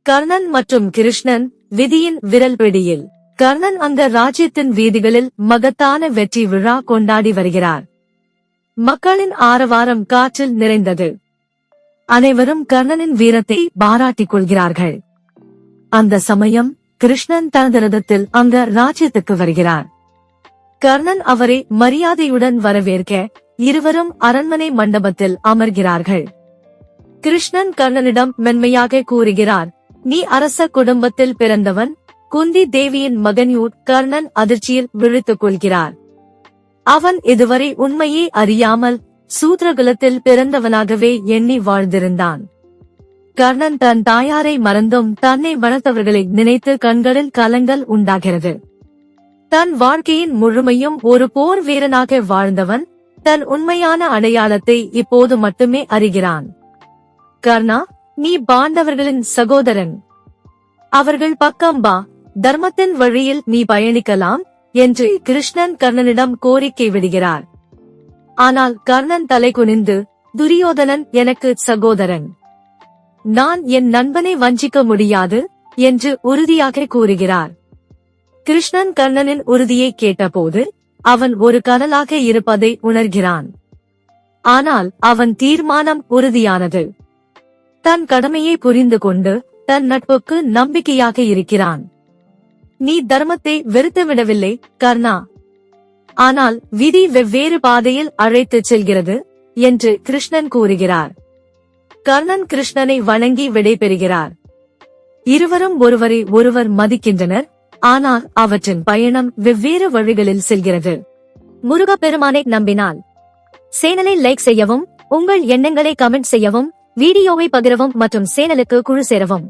கர்ணன் மற்றும் கிருஷ்ணன் விதியின் விரல் பிடியில். கர்ணன் அந்த ராஜ்யத்தின் வீதிகளில் மகத்தான வெற்றி விழா கொண்டாடி வருகிறார். மக்களின் ஆரவாரம் காற்றில் நிறைந்தது. அனைவரும் கர்ணனின் வீரத்தை பாராட்டிக் கொள்கிறார்கள். அந்த சமயம் கிருஷ்ணன் தனது ரதத்தில் அந்த ராஜ்யத்துக்கு வருகிறார். கர்ணன் அவரை மரியாதையுடன் வரவேற்க இருவரும் அரண்மனை மண்டபத்தில் அமர்கிறார்கள். கிருஷ்ணன் கர்ணனிடம் மென்மையாக கூறுகிறார், நீ அரச குடும்பத்தில் பிறந்தவன், குந்தி தேவியின் மகன். கர்ணன் அதிர்ச்சியில் விழித்துக் கொள்கிறார். அவன் இதுவரை உண்மையே அறியாமல் சூத்ரகுலத்தில் பிறந்தவனாகவே எண்ணி வாழ்ந்திருந்தான். கர்ணன் தன் தாயாரை மறந்தும் தன்னை வளர்த்தவர்களை நினைத்து கண்களில் கலங்கல் உண்டாகிறது. தன் வாழ்க்கையின் முழுமையும் ஒரு போர் வீரனாக வாழ்ந்தவன் தன் உண்மையான அடையாளத்தை இப்போது மட்டுமே அறிகிறான். கர்ணா, நீ பாண்டவர்களின் சகோதரன். அவர்கள் பக்கம் வா, தர்மத்தின் வழியில் நீ பயணிக்கலாம் என்று கிருஷ்ணன் கர்ணனிடம் கோரிக்கை விடுகிறார். ஆனால் கர்ணன் தலை குனிந்து, துரியோதனன் எனக்கு சகோதரன், நான் என் நண்பனை வஞ்சிக்க முடியாது என்று உறுதியாக கூறுகிறார். கிருஷ்ணன் கர்ணனின் உறுதியை கேட்டபோது அவன் ஒரு கனலாக இருப்பதை உணர்கிறான். ஆனால் அவன் தீர்மானம் உறுதியானது. தன் கடமையை புரிந்து கொண்டு தன் நட்புக்கு நம்பிக்கையாக இருக்கிறான். நீ தர்மத்தை வெறுத்துவிடவில்லை கர்ணா, ஆனால் விதி வெவ்வேறு பாதையில் அழைத்துச் செல்கிறது என்று கிருஷ்ணன் கூறுகிறார். கர்ணன் கிருஷ்ணனை வணங்கி விடைபெறுகிறார். இருவரும் ஒருவரை ஒருவர் மதிக்கின்றனர். ஆனால் அவற்றின் பயணம் வெவ்வேறு வழிகளில் செல்கிறது. முருகப்பெருமானை நம்பினால் சேனலை லைக் செய்யவும், உங்கள் எண்ணங்களை கமெண்ட் செய்யவும், வீடியோவை பகிரவும் மற்றும் சேனலுக்கு குழு சேரவும்.